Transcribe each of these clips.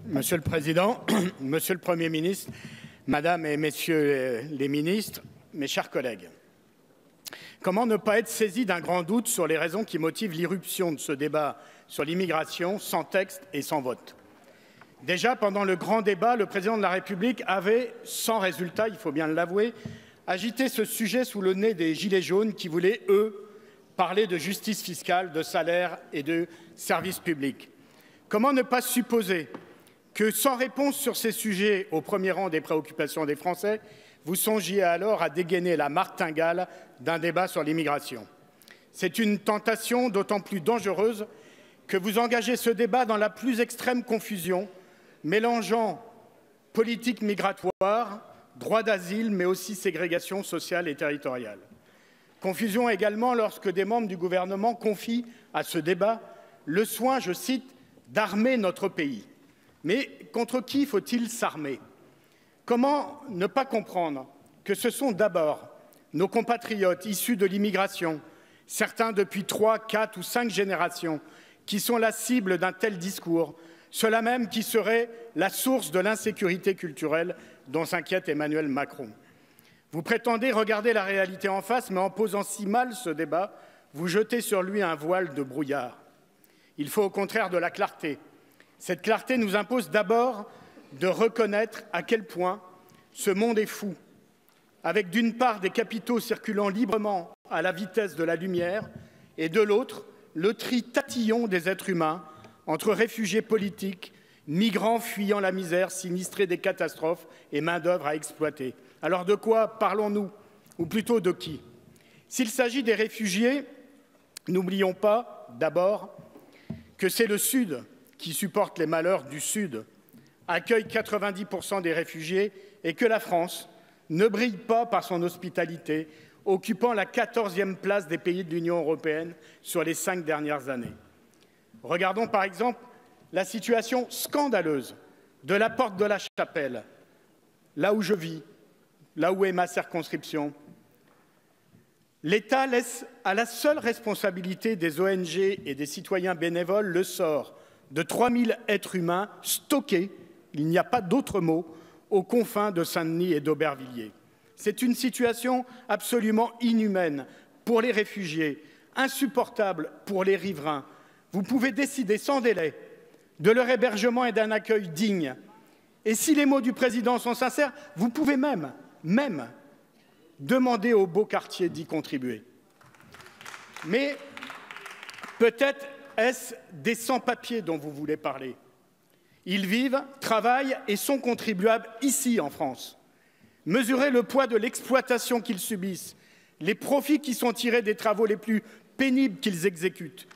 Monsieur le Président, Monsieur le Premier ministre, Madame et Messieurs les ministres, mes chers collègues. Comment ne pas être saisi d'un grand doute sur les raisons qui motivent l'irruption de ce débat sur l'immigration sans texte et sans vote? Déjà, pendant le grand débat, le Président de la République avait, sans résultat, il faut bien l'avouer, agité ce sujet sous le nez des Gilets jaunes qui voulaient, eux, parler de justice fiscale, de salaire et de services publics. Comment ne pas supposer que, sans réponse sur ces sujets au premier rang des préoccupations des Français, vous songiez alors à dégainer la martingale d'un débat sur l'immigration? C'est une tentation d'autant plus dangereuse que vous engagez ce débat dans la plus extrême confusion, mélangeant politique migratoire, droit d'asile, mais aussi ségrégation sociale et territoriale. Confusion également lorsque des membres du gouvernement confient à ce débat le soin, je cite, d'armer notre pays. Mais contre qui faut-il s'armer? Comment ne pas comprendre que ce sont d'abord nos compatriotes issus de l'immigration, certains depuis 3, 4 ou 5 générations, qui sont la cible d'un tel discours, ceux-là même qui seraient la source de l'insécurité culturelle dont s'inquiète Emmanuel Macron. Vous prétendez regarder la réalité en face, mais en posant si mal ce débat, vous jetez sur lui un voile de brouillard. Il faut au contraire de la clarté. Cette clarté nous impose d'abord de reconnaître à quel point ce monde est fou, avec d'une part des capitaux circulant librement à la vitesse de la lumière et de l'autre le tri tatillon des êtres humains entre réfugiés politiques, migrants fuyant la misère, sinistrés des catastrophes et main-d'œuvre à exploiter. Alors de quoi parlons-nous? Ou plutôt de qui? S'il s'agit des réfugiés, n'oublions pas d'abord que c'est le Sud qui supporte les malheurs du Sud, accueille 90% des réfugiés et que la France ne brille pas par son hospitalité, occupant la 14e place des pays de l'Union européenne sur les 5 dernières années. Regardons par exemple la situation scandaleuse de la Porte de la Chapelle, là où je vis, là où est ma circonscription. L'État laisse à la seule responsabilité des ONG et des citoyens bénévoles le sort de 3000 êtres humains stockés, il n'y a pas d'autre mot, aux confins de Saint-Denis et d'Aubervilliers. C'est une situation absolument inhumaine pour les réfugiés, insupportable pour les riverains. Vous pouvez décider sans délai de leur hébergement et d'un accueil digne. Et si les mots du président sont sincères, vous pouvez même demander aux beaux quartiers d'y contribuer. Mais peut-être est-ce des sans-papiers dont vous voulez parler? Ils vivent, travaillent et sont contribuables ici en France. Mesurez le poids de l'exploitation qu'ils subissent, les profits qui sont tirés des travaux les plus pénibles qu'ils exécutent.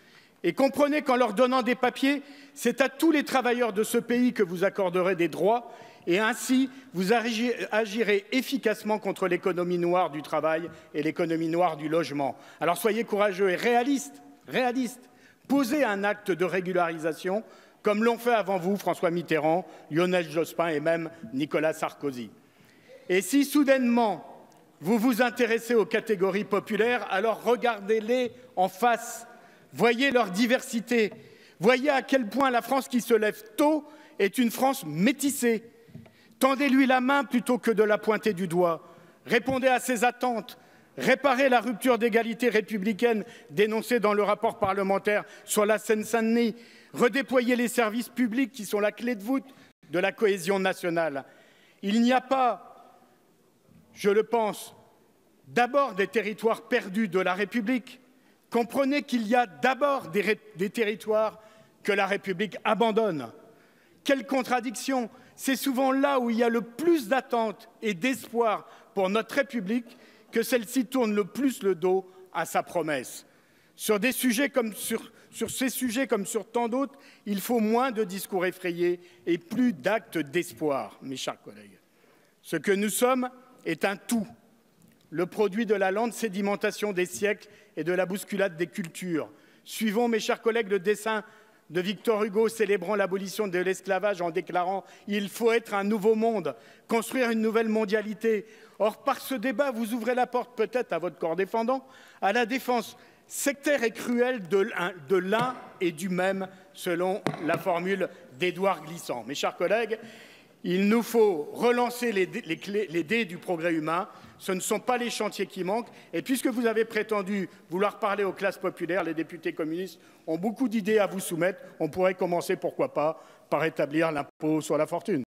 Et comprenez qu'en leur donnant des papiers, c'est à tous les travailleurs de ce pays que vous accorderez des droits et ainsi vous agirez efficacement contre l'économie noire du travail et l'économie noire du logement. Alors soyez courageux et réalistes. Posez un acte de régularisation, comme l'ont fait avant vous François Mitterrand, Lionel Jospin et même Nicolas Sarkozy. Et si soudainement vous vous intéressez aux catégories populaires, alors regardez-les en face, voyez leur diversité, voyez à quel point la France qui se lève tôt est une France métissée. Tendez-lui la main plutôt que de la pointer du doigt, répondez à ses attentes. Réparer la rupture d'égalité républicaine dénoncée dans le rapport parlementaire sur la Seine-Saint-Denis, redéployer les services publics qui sont la clé de voûte de la cohésion nationale. Il n'y a pas, je le pense, d'abord des territoires perdus de la République. Comprenez qu'il y a d'abord des territoires que la République abandonne. Quelle contradiction! C'est souvent là où il y a le plus d'attentes et d'espoir pour notre République que celle-ci tourne le plus le dos à sa promesse. Sur ces sujets comme sur tant d'autres, il faut moins de discours effrayés et plus d'actes d'espoir, mes chers collègues. Ce que nous sommes est un tout, le produit de la lente sédimentation des siècles et de la bousculade des cultures. Suivons, mes chers collègues, le dessein de Victor Hugo célébrant l'abolition de l'esclavage en déclarant « Il faut être un nouveau monde, construire une nouvelle mondialité ». Or, par ce débat, vous ouvrez la porte peut-être à votre corps défendant, à la défense sectaire et cruel de l'un et du même, selon la formule d'Édouard Glissant. Mes chers collègues, il nous faut relancer les dés du progrès humain. Ce ne sont pas les chantiers qui manquent. Et puisque vous avez prétendu vouloir parler aux classes populaires, les députés communistes ont beaucoup d'idées à vous soumettre. On pourrait commencer, pourquoi pas, par établir l'impôt sur la fortune.